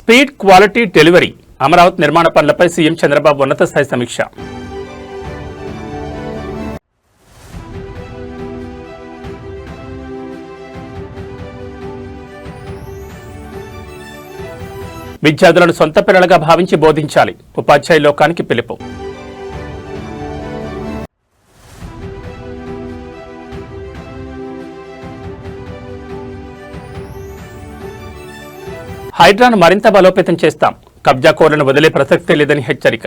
Speed quality delivery Amaravati నిర్మాణ పనులపై CM Chandrababu ఉన్నత స్థాయి సమీక్ష. విద్యార్థులను సొంత పిల్లలుగా భావించి బోధించాలి, ఉపాధ్యాయ లోకానికి పిలుపు. హైడ్రాను మరింత బలోపేతం చేస్తాం, కబ్జాకోరులను వదిలే ప్రసక్తే లేదని హెచ్చరిక.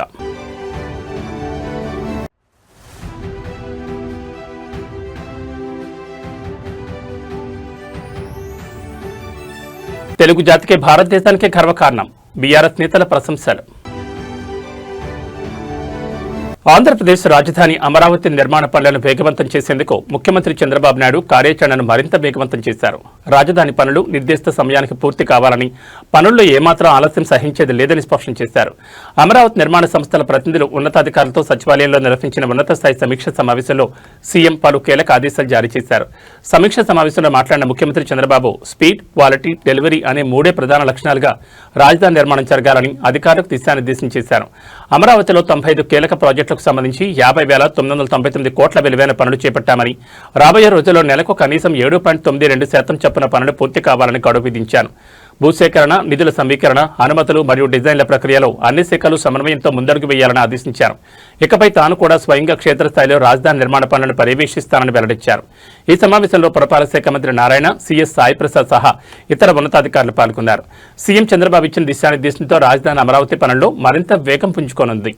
తెలుగు జాతికే భారతదేశానికే గర్వకారణం, బీఆర్ఎస్ నేతల ప్రశంసలు. ఆంధ్రప్రదేశ్ రాజధాని అమరావతి నిర్మాణ పనులను వేగవంతం చేసేందుకు ముఖ్యమంత్రి చంద్రబాబు నాయుడు కార్యాచరణను మరింత వేగవంతం చేశారు. రాజధాని పనులు నిర్దిష్ట సమయానికి పూర్తి కావాలని, పనుల్లో ఏమాత్రం ఆలస్యం సహించేది లేదని స్పష్టం చేశారు. అమరావతి నిర్మాణ సంస్థల ప్రతినిధులు ఉన్నతాధికారులతో సచివాలయంలో నిర్వహించిన ఉన్నత స్థాయి సమీక్ష సమావేశంలో సీఎం పలు కీలక ఆదేశాలు జారీ చేశారు. సమీక్ష సమావేశంలో మాట్లాడిన ముఖ్యమంత్రి చంద్రబాబు స్పీడ్, క్వాలిటీ, డెలివరీ అనే మూడే ప్రధాన లక్షణాలుగా రాజధాని నిర్మాణం జరగాలని అధికారులకు దిశానిర్దేశం చేశారు. అమరావతిలో 95 కీలక ప్రాజెక్టులకు సంబంధించి 50,999 కోట్ల విలువైన పనులు చేపట్టామని, రాబోయే రోజుల్లో నెలకు కనీసం 7.92% చొప్పున పనులు పూర్తి కావాలని గడువు విధించాను. భూసేకరణ, నిధుల సమీకరణ, అనుమతులు మరియు డిజైన్ల ప్రక్రియలో అన్ని శాఖలు సమన్వయంతో ముందడుగు వేయాలని ఆదేశించారు. ఇకపై తాను కూడా స్వయంగా క్షేత్రస్థాయిలో రాజధాని నిర్మాణ పనులను పర్యవేక్షిస్తానని వెల్లడించారు. ఈ సమావేశంలో పురపాలక శాఖ మంత్రి నారాయణ, సీఎస్ సాయి ప్రసాద్ సహా ఇతర ఉన్నతాధికారులు పాల్గొన్నారు. సీఎం చంద్రబాబు ఇచ్చిన దిశానిర్దేశంతో రాజధాని అమరావతి పనుల్లో మరింత వేగం పుంజుకోనుంది.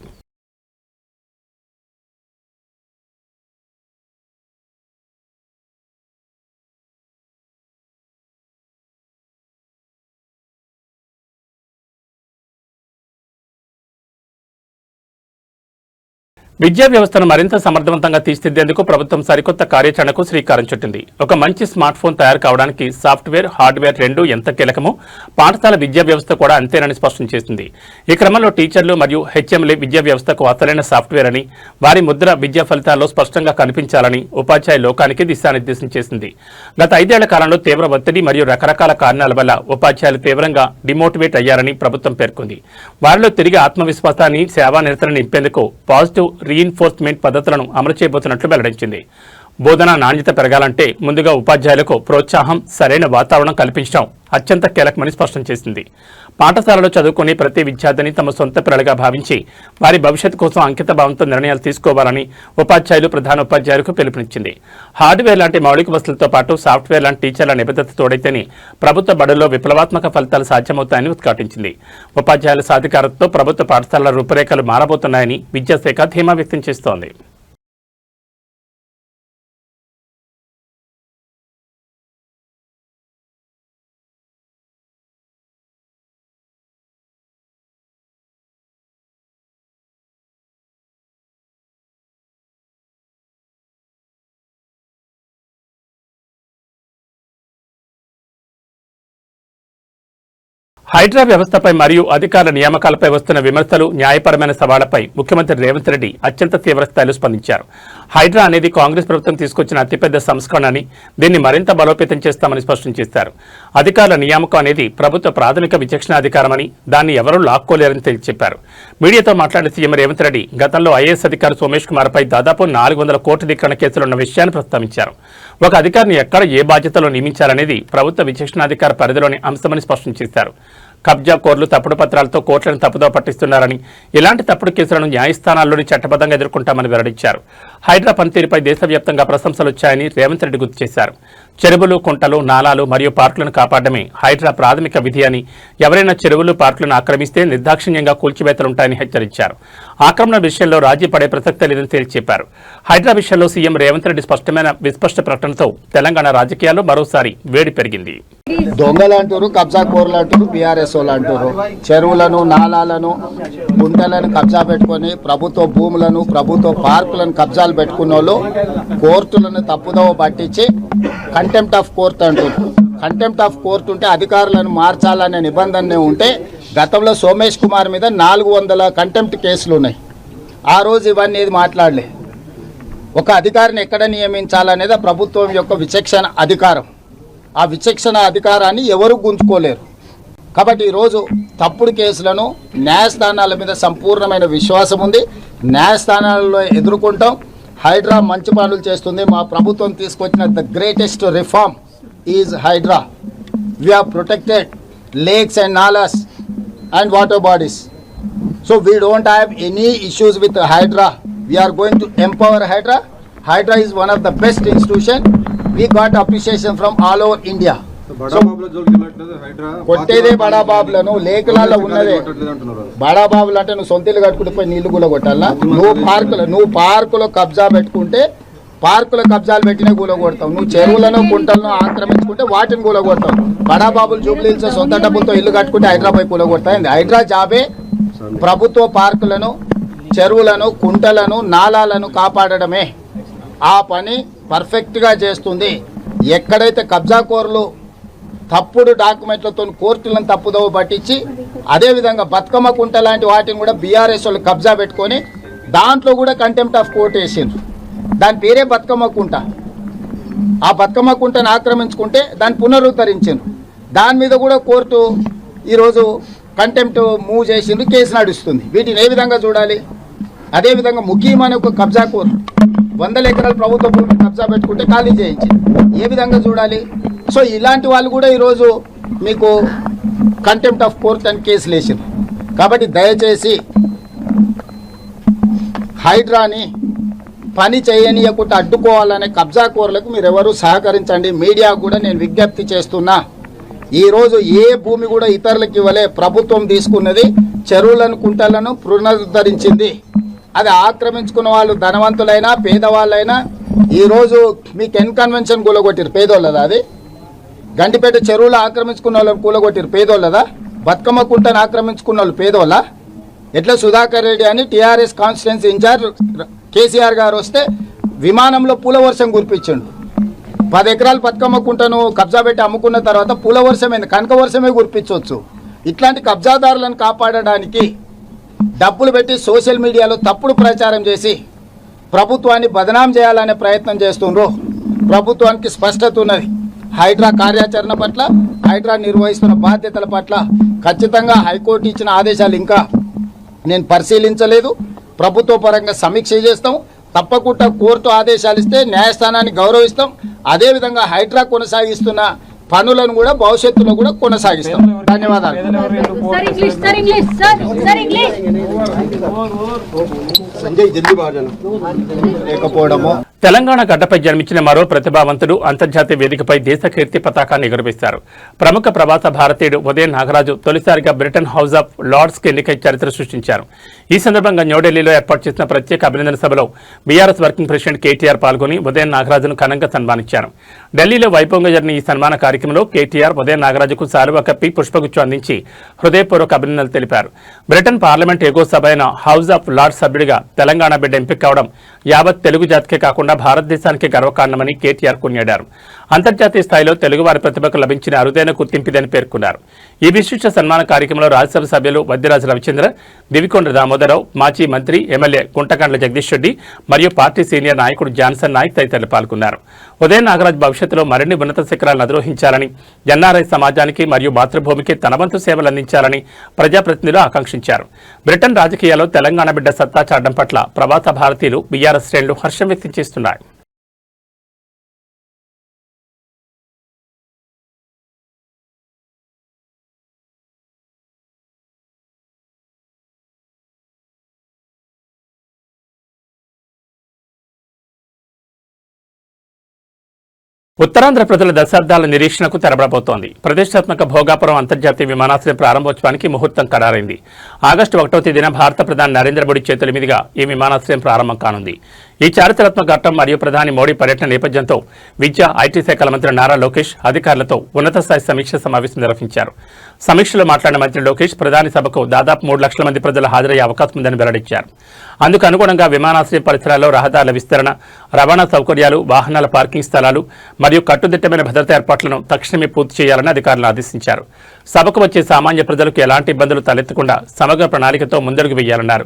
విద్యా వ్యవస్థను మరింత సమర్థవంతంగా తీర్చిదిద్దేందుకు ప్రభుత్వం సరికొత్త కార్యాచరణకు శ్రీకారం చుట్టింది. ఒక మంచి స్మార్ట్ ఫోన్ తయారు కావడానికి సాఫ్ట్వేర్, హార్డ్వేర్ రెండూ ఎంత కీలకమో పాఠశాల విద్యా వ్యవస్థ కూడా అంతేనని స్పష్టం చేసింది. ఈ క్రమంలో టీచర్లు మరియు హెచ్ఎంలు విద్యా వ్యవస్థకు అసలైన సాఫ్ట్వేర్ అని, వారి ముద్ర విద్యా ఫలితాల్లో స్పష్టంగా కనిపించాలని ఉపాధ్యాయ లోకానికి దిశానిర్దేశం చేసింది. గత 5 ఏళ్ల కాలంలో తీవ్ర ఒత్తిడి మరియు రకరకాల కారణాల వల్ల ఉపాధ్యాయులు తీవ్రంగా డిమోటివేట్ అయ్యారని ప్రభుత్వం పేర్కొంది. వారిలో తిరిగి ఆత్మవిశ్వాసాన్ని, సేవానిరతను నింపేందుకు పాజిటివ్ రీఇన్ఫోర్స్మెంట్ పద్ధతులను అమలు చేయబోతున్నట్లు వెల్లడించింది. బోధన నాణ్యత పెరగాలంటే ముందుగా ఉపాధ్యాయులకు ప్రోత్సాహం, సరైన వాతావరణం కల్పించడం అత్యంత కీలకమని స్పష్టం చేసింది. పాఠశాలలో చదువుకునే ప్రతి విద్యార్థిని తమ సొంత పిల్లలుగా భావించి వారి భవిష్యత్తు కోసం అంకిత భావంతో నిర్ణయాలు తీసుకోవాలని ఉపాధ్యాయులు, ప్రధాన ఉపాధ్యాయులకు పిలుపునిచ్చింది. హార్డ్వేర్ లాంటి మౌలిక వసతులతో పాటు సాఫ్ట్వేర్ లాంటి టీచర్ల నిబద్ధత తోడైతేనే ప్రభుత్వ బడుల్లో విప్లవాత్మక ఫలితాలు సాధ్యమవుతాయని ఉద్ఘాటించింది. ఉపాధ్యాయుల సాధికారతతో ప్రభుత్వ పాఠశాలల రూపురేఖలు మారబోతున్నాయని విద్యాశాఖ ధీమా వ్యక్తం చేస్తోంది. హైడ్రా వ్యవస్థపై మరియు అధికారుల నియామకాలపై వస్తున్న విమర్శలు, న్యాయపరమైన సవాళ్లపై ముఖ్యమంత్రి రేవంత్ రెడ్డి అత్యంత తీవ్రస్థాయిలో స్పందించారు. హైడ్రా అనేది కాంగ్రెస్ ప్రభుత్వం తీసుకొచ్చిన అతిపెద్ద సంస్కరణ అని, దీన్ని మరింత బలోపేతం చేస్తామని స్పష్టం చేశారు. అధికారుల నియామకం అనేది ప్రభుత్వ ప్రాథమిక విచక్షణ అధికారమని, దాన్ని ఎవరూ లాక్కోలేరని తేల్చి చెప్పారు. మీడియాతో మాట్లాడిన సీఎం రేవంత్ రెడ్డి గతంలో ఐఏఎస్ అధికారి సోమేష్ కుమార్పై దాదాపు 400 కోట్ల ధిక్కరణ కేసులున్న విషయాన్ని ప్రస్తావించారు. ఒక అధికారిని ఎక్కడ ఏ బాధ్యతలో నియమించాలనేది ప్రభుత్వ విచక్షణాధికార పరిధిలోని అంశమని స్పష్టం చేశారు. కబ్జా కోర్లు తప్పుడు పత్రాలతో కోర్టులను తప్పుదో పట్టిస్తున్నారని, ఇలాంటి తప్పుడు కేసులను న్యాయస్థానాల్లోని చట్టబద్ధంగా ఎదుర్కొంటామని వెల్లడించారు. హైడ్రా పనితీరుపై దేశవ్యాప్తంగా ప్రశంసలు వచ్చాయని రేవంత్ రెడ్డి గుర్తు చేశారు. చెరువులు, కుంటలు, నాలాలు మరియు పార్కులను కాపాడమే హైడ్రా ప్రాథమిక విధి అని, ఎవరైనా చెరువులు, పార్కులను ఆక్రమిస్తే నిర్దాక్షిణ్యంగా కూల్చివేతలుంటాయని హెచ్చరించారు. ఆక్రమణ విషయంలో రాజీ పడే ప్రసక్తే లేదని తేల్చి చెప్పారు. హైడ్రా విషయంలో సీఎం రేవంత్ రెడ్డి విస్పష్ట ప్రకటనతో తెలంగాణ రాజకీయాల్లో మరోసారి వేడి పెరిగింది. దొంగలంటారు, కబ్జా కోర్లంటారు, బీఆర్ఎస్ వాళ్ళు అంటారు. చెరువులను, నాలాలను, గుంటలను కబ్జా పెట్టుకొని ప్రభుత్వ భూములను, ప్రభుత్వ పార్కులను కబ్జాలు పెట్టుకున్న వాళ్ళు కోర్టులను తప్పుదోవ పట్టించి కంటెంప్ట్ ఆఫ్ కోర్ట్ అంటారు. కంటెంప్ట్ ఆఫ్ కోర్ట్ ఉంటే అధికారులను మార్చాలనే నిబంధన ఉంటే గతంలో సోమేష్ కుమార్ మీద 400 కంటెంప్ట్ కేసులు ఉన్నాయి. ఆ రోజు ఇవన్నీ ఏది మాట్లాడలే. ఒక అధికారిని ఎక్కడ నియమించాలనేది ప్రభుత్వం యొక్క విచక్షణ అధికారం. ఆ విచక్షణ అధికారాన్ని ఎవరు గుంజుకోలేరు. కాబట్టి ఈరోజు తప్పుడు కేసులను న్యాయస్థానాల మీద సంపూర్ణమైన విశ్వాసం ఉంది. న్యాయస్థానాలలో ఎదుర్కొంటాం. హైడ్రా మంచి పనులు చేస్తుంది. మా ప్రభుత్వం తీసుకొచ్చిన the greatest reform is HYDRAA. We have protected lakes and nalas and water bodies. So we don't have any issues with Hydra. We are going to empower Hydra. Hydra is one of the best institution. We got appreciation from all over India. So కొట్టేదే బడా బాబులను లేఖలలో ఉన్నదే. బడా బాబులు అంటే నువ్వు సొంత ఇల్లు కట్టుకుంటే పోయి నీళ్లు కూడా కొట్టాలా? నువ్వు పార్కులో కబ్జా పెట్టుకుంటే పార్కుల కబ్జాలు పెట్టినే కూలగొడతావు. నువ్వు చెరువులను కుంటలను ఆక్రమించుకుంటే వాటిని కూలగొడతావు. బడాబాబులు జూబ్లీహిల్స్ సొంత డబ్బులతో ఇల్లు కట్టుకుంటే హైదరాబాద్ కూలగొడతాయి. హైడ్రా జాబే ప్రభుత్వ పార్కులను, చెరువులను, కుంటలను, నాలాలను కాపాడడమే. ఆ పని పర్ఫెక్ట్గా చేస్తుంది. ఎక్కడైతే కబ్జాకోరులు తప్పుడు డాక్యుమెంట్లతో కోర్టులను తప్పుదోవ పట్టించి అదేవిధంగా బతుకమ్మ కుంట లాంటి వాటిని కూడా బీఆర్ఎస్ వాళ్ళు కబ్జా పెట్టుకొని దాంట్లో కూడా కంటెంప్ట్ ఆఫ్ కోర్టు వేసిండ్రు. దాని పేరే బతుకమ్మ కుంట. ఆ బతుకమ్మ కుంటను ఆక్రమించుకుంటే దాన్ని పునరుద్ధరించిండ్రు. దాని మీద కూడా కోర్టు ఈరోజు కంటెంప్ట్ మూవ్ చేసిండ్రు, కేసు నడుస్తుంది. వీటిని ఏ విధంగా చూడాలి? అదేవిధంగా ముఖీం అనే ఒక కబ్జా కోర్ 100 ఎకరాల ప్రభుత్వ భూమిని కబ్జా పెట్టుకుంటే ఖాళీ చేయించింది. ఏ విధంగా చూడాలి? సో ఇలాంటి వాళ్ళు కూడా ఈరోజు మీకు కంటెంప్ట్ ఆఫ్ కోర్ట్ అని కేసులు వేసిండ్రు. కాబట్టి దయచేసి హైడ్రాని పని చేయనీయకుండా అడ్డుకోవాలనే కబ్జా కోర్లకు మీరెవరూ సహకరించండి. మీడియా కూడా నేను విజ్ఞప్తి చేస్తున్నా. ఈరోజు ఏ భూమి కూడా ఇతరులకు ఇవ్వలే. ప్రభుత్వం తీసుకున్నది చెరువులను, కుంటలను పునరుద్ధరించింది. అది ఆక్రమించుకున్న వాళ్ళు ధనవంతులైనా పేదవాళ్ళైనా ఈరోజు మీకు కన్వెన్షన్ కూలగొట్టిరు పేదోళ్ళదా? అది గండిపేట చెరువులు ఆక్రమించుకున్న వాళ్ళని కూలగొట్టిరు పేదోళ్ళదా? బతుకమ్మ కుంటను ఆక్రమించుకున్న వాళ్ళు పేదోళ్ళ? ఎట్లా సుధాకర్ రెడ్డి అని టీఆర్ఎస్ కాన్స్టిట్యున్సీ ఇన్ఛార్జ్ కేసీఆర్ గారు వస్తే విమానంలో పూల వర్షం కురిపించండు. 10 ఎకరాలు బతుకమ్మ కుంటను కబ్జా పెట్టి అమ్ముకున్న తర్వాత పూల వర్షమైంది, కనక వర్షమే కురిపించవచ్చు. ఇట్లాంటి కబ్జాదారులను కాపాడడానికి డబ్బులు పెట్టి సోషల్ మీడియాలో తప్పుడు ప్రచారం చేసి ప్రభుత్వాన్ని బదనాం చేయాలనే ప్రయత్నం చేస్తుండ్రు. ప్రభుత్వానికి స్పష్టత ఉన్నది. హైడ్రా కార్యాచరణ పట్ల, హైడ్రా నిర్వహిస్తున్న బాధ్యతల పట్ల ఖచ్చితంగా హైకోర్టు ఇచ్చిన ఆదేశాలు ఇంకా నేను పరిశీలించలేదు. ప్రభుత్వ పరంగా సమీక్ష చేస్తాం. తప్పకుండా కోర్టు ఆదేశాలు ఇస్తే న్యాయస్థానాన్ని గౌరవిస్తాం. అదేవిధంగా హైడ్రా కొనసాగిస్తున్న పనులను కూడా భవిష్యత్తులో కూడా కొనసాగిస్తాం. ధన్యవాదాలు. తెలంగాణ గడ్డపై జన్మించిన మరో ప్రతిభావంతుడు అంతర్జాతీయ వేదికపై దేశ కీర్తి పతాకాన్ని ఎగురవేశారు. ప్రముఖ ప్రవాస భారతీయుడు ఉదయన్ నాగరాజు తొలిసారిగా బ్రిటన్ హౌస్ ఆఫ్ లార్డ్స్ కి ఎన్నికై చరిత్ర సృష్టించారు. ఈ సందర్భంగా న్యూఢిల్లీలో ఏర్పాటు చేసిన ప్రత్యేక అభినందన సభలో బీఆర్ఎస్ వర్కింగ్ ప్రెసిడెంట్ కేటీఆర్ పాల్గొని ఉదయన్ నాగరాజును ఘనంగా సన్మానించారు. ఢిల్లీలో వైభవంగా జరిగిన ఈ సన్మాన కార్యక్రమంలో కేటీఆర్ ఉదయన్ నాగరాజుకు శాలువా కప్పి పుష్పగుచ్చం అందించి హృదయపూర్వక అభినందనలు తెలిపారు. బ్రిటన్ పార్లమెంట్ ఎగువ సభ అయిన హౌస్ ఆఫ్ లార్డ్స్ సభ్యుడిగా తెలంగాణ బిడ్డ ఎంపిక కావడం యావత్ తెలుగు జాతికే కాకుండా భారతదేశానికి గర్వకారణమని కేటీఆర్ కొనియాడారు. అంతర్జాతీయ స్థాయిలో తెలుగువారి ప్రతిభకు లభించిన అరుదైన గుర్తింపిదని పేర్కొన్నారు. ఈ విశిష్ట సన్మాన కార్యక్రమంలో రాజ్యసభ సభ్యులు వద్దిరాజు రవిచంద్ర, దివికొండ దామోదరరావు, మాజీ మంత్రి ఎమ్మెల్యే గుంటకండ్ల జగదీష్ రెడ్డి మరియు పార్టీ సీనియర్ నాయకుడు జాన్సన్ నాయక్ తదితరులు పాల్గొన్నారు. ఉదయన్ నాగరాజ్ భవిష్యత్తులో మరిన్ని ఉన్నత శిఖరాలను అధిరోహించాలని, ఎన్ఆర్ఐ సమాజానికి మరియు మాతృభూమికి తన వంతు సేవలు అందించాలని ప్రజాప్రతినిధులు ఆకాంక్షించారు. బ్రిటన్ రాజకీయాల్లో తెలంగాణ బిడ్డ సత్తా చాటం పట్ల ప్రవాస భారతీయులు బీఆర్ఎస్ శ్రేణులు హర్షం వ్యక్తం చేస్తున్నారు. ఉత్తరాంధ్ర ప్రజల దశాబ్దాల నిరీక్షణకు తెరబడబోతోంది. ప్రతిష్టాత్మక భోగాపురం అంతర్జాతీయ విమానాశ్రయ ప్రారంభోత్సవానికి ముహూర్తం ఖరారైంది. ఆగస్టు 1వ తేదీన భారత ప్రధాని నరేంద్ర మోడీ చేతుల మీదుగా ఈ విమానాశ్రయం ప్రారంభం కానుంది. ఈ చారిత్రాత్మక ఘట్టం మరియు ప్రధాని మోడీ పర్యటన నేపథ్యంతో విద్యా, ఐటీ శాఖల మంత్రి నారా లోకేష్ అధికారులతో ఉన్నత స్థాయి సమీక్ష సమావేశం నిర్వహించారు. సమీక్షలో మాట్లాడిన మంత్రి లోకేష్ ప్రధాని సభకు దాదాపు 3 లక్షల మంది ప్రజలు హాజరయ్యే అవకాశం ఉందని వెల్లడించారు. అందుకు అనుగుణంగా విమానాశ్రయం పరిసరాల్లో రహదారుల విస్తరణ, రవాణా సౌకర్యాలు, వాహనాల పార్కింగ్ స్థలాలు మరియు కట్టుదిట్టమైన భద్రతా ఏర్పాట్లను తక్షణమే పూర్తి చేయాలని అధికారులు ఆదేశించారు. సభకు వచ్చే సామాన్య ప్రజలకు ఎలాంటి ఇబ్బందులు తలెత్తకుండా సమగ్ర ప్రణాళికతో ముందడుగు వేయాలన్నారు.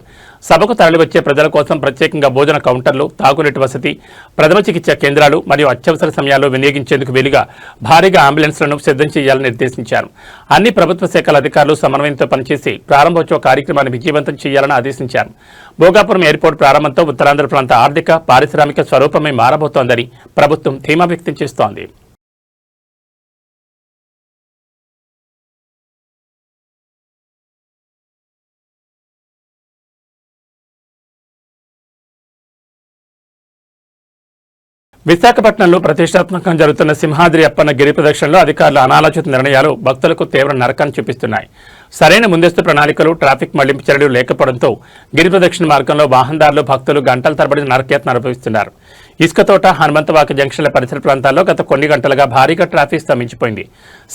సభకు తరలివచ్చే ప్రజల కోసం ప్రత్యేకంగా భోజన కౌంటర్లు వెంటిలేటర్లు, తాగునీటి వసతి, ప్రథమ చికిత్స కేంద్రాలు మరియు అత్యవసర సమయాల్లో వినియోగించేందుకు వీలుగా భారీగా అంబులెన్స్లను సిద్ధం చేయాలని నిర్దేశించారు. అన్ని ప్రభుత్వ శాఖల అధికారులు సమన్వయంతో పనిచేసి ప్రారంభోత్సవ కార్యక్రమాన్ని విజయవంతం చేయాలని ఆదేశించారు. భోగాపురం ఎయిర్పోర్ట్ ప్రారంభంతో ఉత్తరాంధ్ర ప్రాంత ఆర్థిక, పారిశ్రామిక స్వరూపమే మారబోతోందని ప్రభుత్వం ధీమా వ్యక్తం చేస్తోంది. విశాఖపట్నంలో ప్రతిష్టాత్మకంగా జరుగుతున్న సింహాద్రి అప్పన్న గిరి ప్రదక్షిణలో అధికారుల అనాలోచిత నిర్ణయాలు భక్తులకు తీవ్ర నరకాన్ని చూపిస్తున్నాయి. సరైన ముందస్తు ప్రణాళికలు, ట్రాఫిక్ మళ్లింపు చర్యలు లేకపోవడంతో గిరి ప్రదక్షిణ మార్గంలో వాహనదారులు, భక్తులు గంటల తరబడి నరకయాతన అనుభవిస్తున్నారు. ఇసుకతోట, హనుమంతవాక జంక్షన్ల పరిసర ప్రాంతాల్లో గత కొన్ని గంటలుగా భారీగా ట్రాఫిక్ స్తంభించిపోయింది.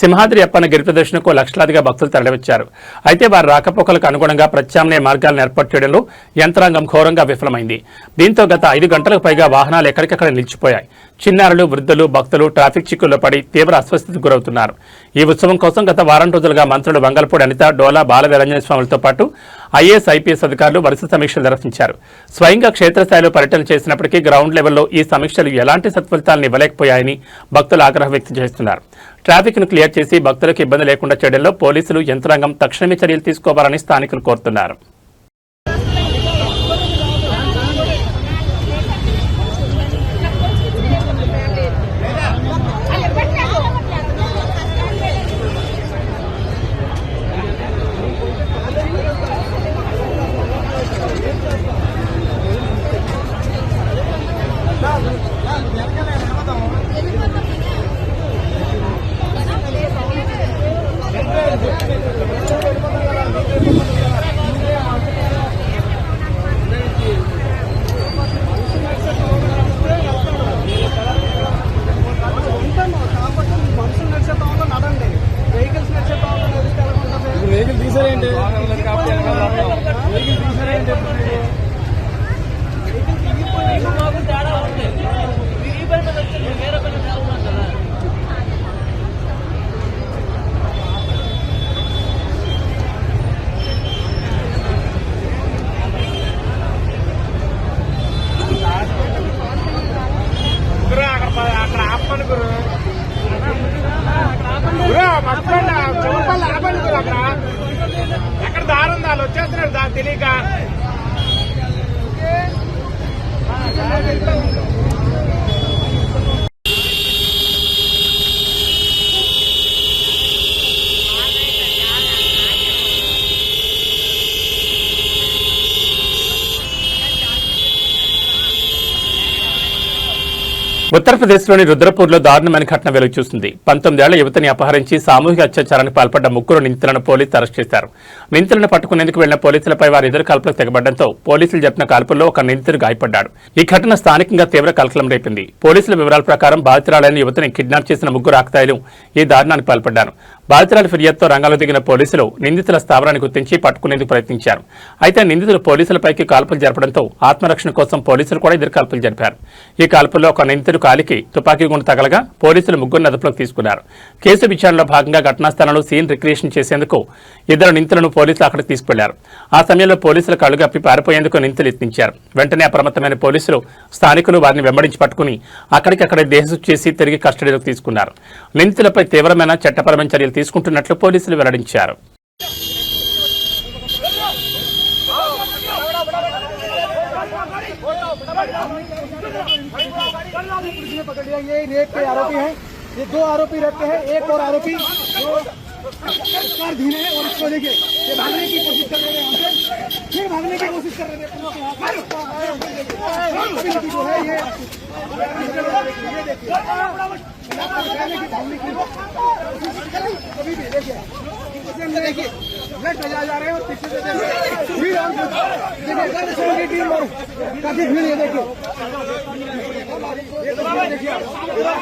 సింహాద్రి అప్పన్న గిరి ప్రదర్శనకు లక్షలాదిగా భక్తులు తరలివచ్చారు. అయితే వారి రాకపోకలకు అనుగుణంగా ప్రత్యామ్నాయ మార్గాలను ఏర్పాటు చేయడంలో యంత్రాంగం ఘోరంగా విఫలమైంది. దీంతో గత 5 గంటలకు పైగా వాహనాలు ఎక్కడికక్కడ నిలిచిపోయాయి. చిన్నారులు, వృద్ధులు, భక్తులు ట్రాఫిక్ చిక్కుల్లో పడి తీవ్ర అస్వస్థతకు గురవుతున్నారు. ఈ ఉత్సవం కోసం గత వారం రోజులుగా మంత్రులు వంగల్పూడి అనిత, డోలా బాలవీరాంజనేయ స్వాములతో పాటు ఐఏఎస్, ఐపీఎస్ అధికారులు వరుస సమీక్షలు నిర్వహించారు. స్వయంగా క్షేత్రస్థాయిలో పర్యటన చేసినప్పటికీ గ్రౌండ్ లెవెల్లో ఈ సమీక్షలు ఎలాంటి సత్ఫలితాలను ఇవ్వలేకపోయాయని భక్తులు ఆగ్రహం వ్యక్తం చేస్తున్నారు. ట్రాఫిక్ ను క్లియర్ చేసి భక్తులకు ఇబ్బంది లేకుండా చేయడంలో పోలీసులు, యంత్రాంగం తక్షణమే చర్యలు తీసుకోవాలని స్థానికులు కోరుతున్నారు. ఎక్కడ దారుందాలు వచ్చేస్తున్నాడు దాని తెలియక ఉత్తరప్రదేశ్లోని రుద్రపూర్లో దారుణమైన ఘటన వెలుగు చూసింది. 19 ఏళ్ల యువతిని అపహరించి సామూహిక అత్యాచారానికి పాల్పడ్డ 3 నిందితులను పోలీసులు అరెస్ట్ చేశారు. నిందితులను పట్టుకునేందుకు వెళ్లిన పోలీసులపై వారి ఎదురు కాల్పులకు తెగబడ్డంతో పోలీసులు జరిపిన కాల్పుల్లో ఒక నిందితుడు గాయపడ్డాడు. ఈ ఘటన స్థానికంగా తీవ్ర కలకలం రేపింది. పోలీసుల వివరాల ప్రకారం బాధితురాలైన యువతిని కిడ్నాప్ చేసిన 3 ఆకతాయిలు ఈ దారుణానికి పాల్పడ్డారు. బాధితురాలి ఫిర్యాదుతో రంగంలో దిగిన పోలీసులు నిందితుల స్థావరాన్ని గుర్తించి పట్టుకునేందుకు ప్రయత్నించారు. అయితే నిందితులు పోలీసులపైకి కాల్పులు జరపడంతో ఆత్మరక్షణ కోసం పోలీసులు కూడా ఎదురు కాల్పులు జరిపారు. ఈ కాల్పుల్లో ఒక నిందితుడు కాలికి తుపాకీ గుండు తగలగా పోలీసులు 3 అదుపులోకి తీసుకున్నారు. కేసు విచారణలో భాగంగా ఘటనా స్థలంలో సీన్ రిక్రియేషన్ చేసేందుకు 2 నిందితులను పోలీసులు అక్కడికి తీసుకెళ్లారు. ఆ సమయంలో పోలీసులు కళ్లు గప్పి పారిపోయేందుకు నిందితులు యత్నించారు. వెంటనే అప్రమత్తమైన పోలీసులు స్థానికులు వారిని వెంబడించి పట్టుకుని అక్కడికక్కడే దేహశుద్ధి చేసి తిరిగి కస్టడీలోకి తీసుకున్నారు. నిందితులపై తీవ్రమైన చట్టపరమైన చర్యలు తీసుకుంటున్నట్లు పోలీసులు వెల్లడించారు. ये रेप के आरोपी हैं, ये 2 आरोपी रेप के हैं, एक और आरोपी जो कार धीरे है और इसको देखिए ये भागने की कोशिश कर रहे हैं, यहाँ से फिर भागने की कोशिश कर रहे हैं। जो है ये कभी भी देखिए बजा जा रहे हैं और पीछे से देखिए टीम और काफी भीड़ है। देखिए भैया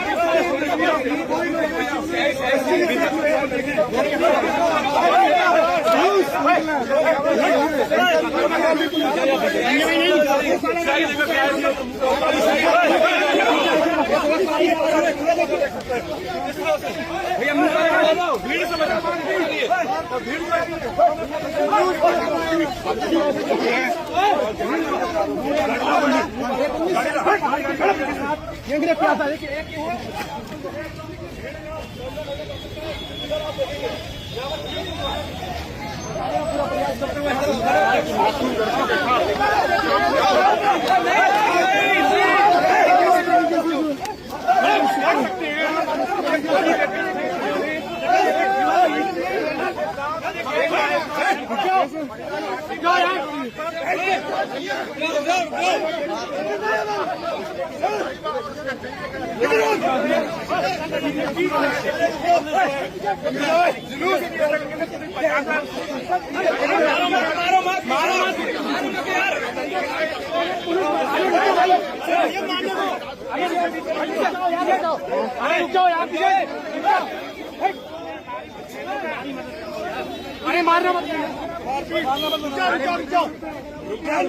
अरे मारना मत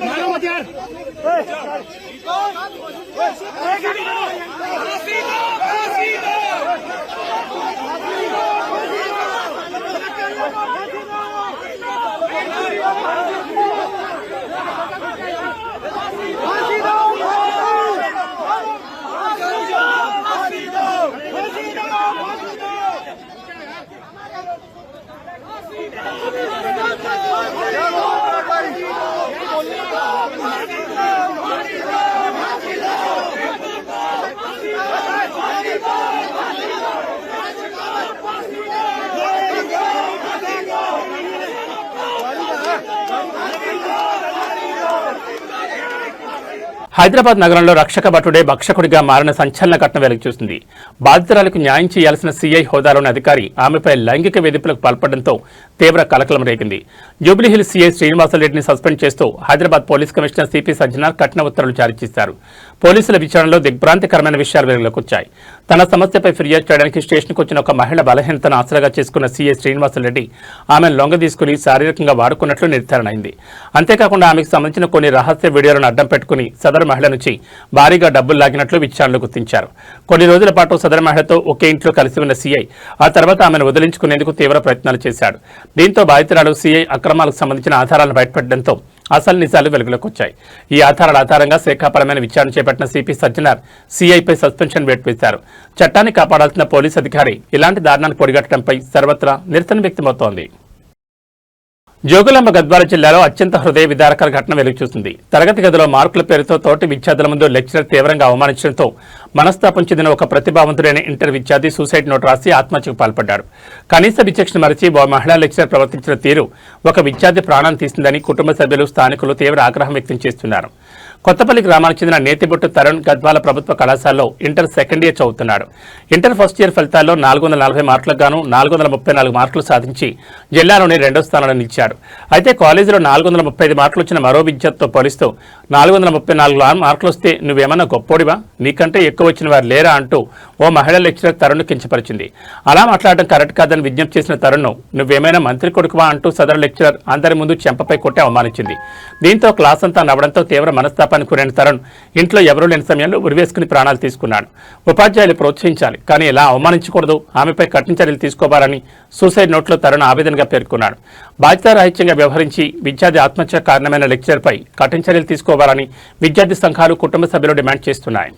मारो मत यार హైదరాబాద్ నగరంలో రక్షక భటుడే భక్షకుడిగా మారిన సంచలన ఘటన వెలుగు చూసింది. బాధితురాలకు న్యాయం చేయాల్సిన సీఐ హోదాలోని అధికారి ఆమెపై లైంగిక వేధింపులకు పాల్పడడంతో తీవ్ర కలకలం రేగింది. జూబ్లీహిల్స్ సీఐ శ్రీనివాసరెడ్డిని సస్పెండ్ చేస్తూ Hyderabad police commissioner CP Sajjanar కఠిన ఉత్తర్వులు జారీ చేశారు. పోలీసుల విచారణలో దిగ్భ్రాంతికరమైన విషయాలు వెలుగులోకి వచ్చాయి. తన సమస్యపై ఫిర్యాదు చేయడానికి స్టేషన్కు వచ్చిన ఒక మహిళ బలహీనతను ఆసరాగా చేసుకున్న సీఐ శ్రీనివాసరెడ్డి ఆమెను లొంగ తీసుకుని శారీరకంగా వాడుకున్నట్లు నిర్ధారణ అయింది. అంతేకాకుండా ఆమెకు సంబంధించిన కొన్ని రహస్య వీడియోలను అడ్డం పెట్టుకుని సదరు మహిళ నుంచి భారీగా డబ్బులు లాగినట్లు విచారణలో గుర్తించారు. కొన్ని రోజుల పాటు సదరు మహిళతో ఒకే ఇంట్లో కలిసి ఉన్న సీఐ ఆ తర్వాత ఆమెను వదిలించుకునేందుకు తీవ్ర ప్రయత్నాలు చేశాడు. దీంతో బాధితురాలు సీఐ అక్రమాలకు సంబంధించిన ఆధారాలను బయటపెట్టడంతో అసలు నిజాలు వెలుగులోకి వచ్చాయి. ఈ ఆధారాల ఆధారంగా శాఖాపరమైన విచారణ చేపట్టిన సిపి సజ్జనార్ సీఐపై సస్పెన్షన్ వేటు వేశారు. చట్టాన్ని కాపాడాల్సిన పోలీసు అధికారి ఇలాంటి దారుణాన్ని పొడిగట్టడంపై సర్వత్రా నిరసన వ్యక్తమవుతోంది. జోగులాంబ గద్వాల జిల్లాలో అత్యంత హృదయ విదారకర ఘటన వెలుగుచూసింది. తరగతి గదిలో మార్కుల పేరుతో తోటి విద్యార్థుల ముందు లెక్చరర్ తీవ్రంగా అవమానించడంతో మనస్తాపం చెందిన ఒక ప్రతిభావంతుడైన ఇంటర్ విద్యార్థి సూసైడ్ నోట్ రాసి ఆత్మహత్యకు పాల్పడ్డాడు. కనీస విచక్షణ మరిచి ఓ మహిళా లెక్చరర్ ప్రవర్తించిన తీరు ఒక విద్యార్థి ప్రాణం తీసిందని కుటుంబ సభ్యులు స్థానికులు తీవ్ర ఆగ్రహం వ్యక్తం చేస్తున్నారు. కొత్తపల్లి గ్రామానికి చెందిన నేతిబొట్టు తరుణ్ గద్వాల ప్రభుత్వ కళాశాలలో ఇంటర్ సెకండ్ ఇయర్ చదువుతున్నాడు. ఇంటర్ ఫస్ట్ ఇయర్ ఫలితాల్లో 440 మార్కులకు గాను 434 మార్కులు సాధించి జిల్లాలోనే 2వ స్థానంలో నిలిచాడు. అయితే కాలేజీలో 435 మార్కులు వచ్చిన మరో విద్యార్థితో పోలిస్తూ 434 మార్కులు వస్తే నువ్వేమన్నా గొప్పోడివా, నీకంటే ఎక్కువ వచ్చిన వారు లేరా అంటూ ఓ మహిళా లెక్చరర్ తరుణ్ను కించపరిచింది. అలా మాట్లాడడం కరెక్ట్ కాదని విజ్ఞప్తి చేసిన తరుణ్ను నువ్వేమైనా మంత్రి కొడుకువా అంటూ సదరు లెక్చరర్ అందరి ముందు చెంపపై కొట్టి అవమానించింది. దీంతో క్లాస్ అంతా నవ్వడంతో తీవ్ర మనస్తాపానికి గురైన తరుణ్ ఇంట్లో ఎవరూ లేని సమయంలో ఉరివేసుకుని ప్రాణాలు తీసుకున్నాడు. ఉపాధ్యాయులు ప్రోత్సహించాలి, కానీ ఇలా అవమానించకూడదు, ఆమెపై కఠిన చర్యలు తీసుకోవాలని సూసైడ్ నోట్లో తరుణ్ ఆవేదనగా పేర్కొన్నాడు. బాధ్యతారాహిత్యంగా వ్యవహరించి విద్యార్థి ఆత్మహత్య కారణమైన లెక్చరర్పై కఠిన చర్యలు తీసుకోవాలని విద్యార్థి సంఘాలు కుటుంబ సభ్యులు డిమాండ్ చేస్తున్నాయి.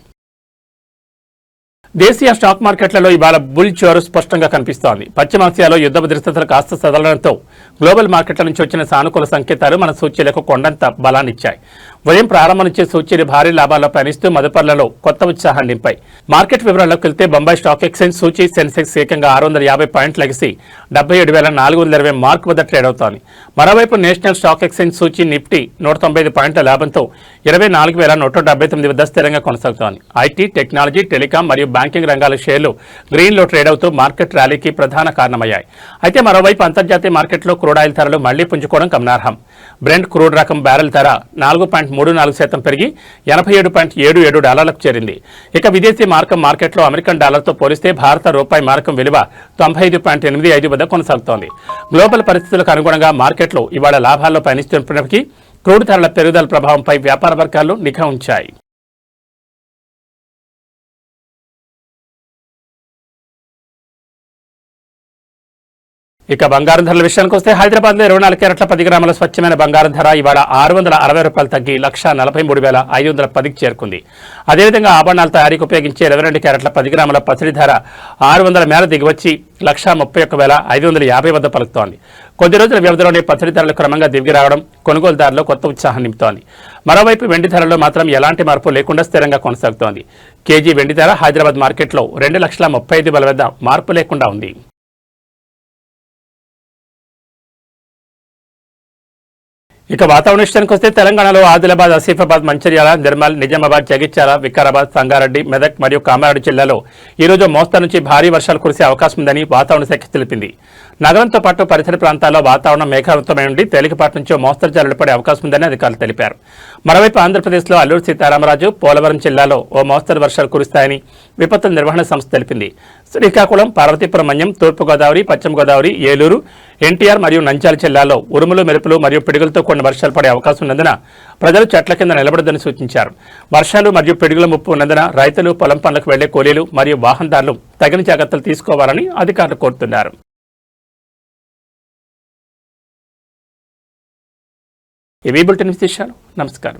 దేశీయ స్టాక్ మార్కెట్లలో ఇవాళ బుల్ చోరు స్పష్టంగా కనిపిస్తోంది. పశ్చిమాసియాలో యుద్ధ పరిస్థితులు కాస్త సదలడంతో గ్లోబల్ మార్కెట్ల నుంచి వచ్చిన సానుకూల సంకేతాలు మన సూచీలకు కొండంత బలాన్నిచ్చాయి. ఉదయం ప్రారంభం నుంచే సూచీలు భారీ లాభాల్లో పయనిస్తూ మదుపర్లలో కొత్త ఉత్సాహాన్ని నింపాయి. మార్కెట్ వివరాల్లోకి వెళ్తే బొంబాయి స్టాక్ ఎక్స్చేంజ్ సూచీ సెన్సెక్స్ ఏకంగా 650 పాయింట్లు లెగిసి 77,420 మార్కు వద్ద ట్రేడ్ అవుతోంది. మరోవైపు నేషనల్ స్టాక్ ఎక్స్చేంజ్ సూచీ నిఫ్టీ 195 పాయింట్ల లాభంతో 24,179 వద్ద స్థిరంగా కొనసాగుతోంది. ఐటీ, టెక్నాలజీ, టెలికాం మరియు బ్యాంకింగ్ రంగాల షేర్లు గ్రీన్లో ట్రేడ్ అవుతూ మార్కెట్ ర్యాలీకి ప్రధాన కారణమయ్యాయి. అయితే మరోవైపు అంతర్జాతీయ మార్కెట్లో క్రూడ్ ఆయిల్ ధరలు మళ్లీ పుంజుకోవడం గమనార్హం. బ్రెంట్ క్రూడ్ రకం బ్యారెల్ ధర 4.34% పెరిగి $87.77 చేరింది. ఇక విదేశీ మారకం మార్కెట్లో అమెరికన్ డాలర్తో పోలిస్తే భారత రూపాయి మారకం విలువ 95.85 వద్ద కొనసాగుతోంది. గ్లోబల్ పరిస్థితులకు అనుగుణంగా మార్కెట్లు ఇవాళ లాభాల్లో పయనిస్తున్నప్పటికీ క్రూడ్ ధరల పెరుగుదల ప్రభావంపై వ్యాపార వర్గాలు నిఘా ఉంచాయి. ఇక బంగారం ధరల విషయానికి వస్తే హైదరాబాద్లో 24 క్యారెట్ల 10 గ్రాముల స్వచ్ఛమైన బంగారం ధర ఇవాళ 660 రూపాయలు తగ్గి 1,43,510కి చేరుకుంది. అదేవిధంగా ఆభరణాల తయారీకి ఉపయోగించే 22 క్యారెట్ల 10 గ్రాముల పసిడి ధర 600 మేర దిగివచ్చి 1,31,150 వద్ద పలుకుతోంది. కొద్ది రోజుల వ్యవధిలోనే పసిడి ధరలు క్రమంగా దిగి రావడం కొనుగోలుదారులు కొత్త ఉత్సాహం నింపుతోంది. మరోవైపు వెండి ధరలో మాత్రం ఎలాంటి మార్పు లేకుండా స్థిరంగా కొనసాగుతోంది. కేజీ వెండి ధర హైదరాబాద్ మార్కెట్లో 2,35,000 వద్ద మార్పు లేకుండా ఉంది. ఇక వాతావరణ విషయానికి వస్తే తెలంగాణలో ఆదిలాబాద్, ఆసిఫాబాద్, మంచిర్యాల, నిర్మల్, నిజామాబాద్, జగిత్యాల, వికారాబాద్, సంగారెడ్డి, మెదక్ మరియు కామారెడ్డి జిల్లాలో ఈరోజు మోస్తరు నుంచి భారీ వర్షాలు కురిసే అవకాశం ఉందని వాతావరణ శాఖ తెలిపింది. నగరంతో పాటు పరిసర ప్రాంతాల్లో వాతావరణం మేఘావృతమై ఉండి తేలికపాటి నుంచి మోస్తరు జల్లులు పడే అవకాశం ఉందని అధికారులు తెలిపారు. మరోవైపు ఆంధ్రప్రదేశ్లో అల్లూరు సీతారామరాజు, పోలవరం జిల్లాలో ఓ మోస్తరు వర్షాలు కురుస్తాయని విపత్తుల నిర్వహణ సంస్థ తెలిపింది. శ్రీకాకుళం, పార్వతీపురం మన్యం, తూర్పుగోదావరి, పశ్చిమ గోదావరి, ఏలూరు, ఎన్టీఆర్ మరియు నంద్యాల జిల్లాల్లో ఉరుములు, మెరుపులు మరియు పిడుగులతో కూడిన వర్షాలు పడే అవకాశం ఉన్నందున ప్రజలు చెట్ల కింద నిలబడొద్దని సూచించారు. వర్షాలు మరియు పిడుగుల ముప్పు ఉన్నందున రైతులు, పొలం పనులకు వెళ్లే కూలీలు మరియు వాహనదారులు తగిన జాగ్రత్తలు తీసుకోవాలని అధికారులు కోరుతున్నారు. ఇవి బులెటిన్ విశేషాలు. నమస్కారం.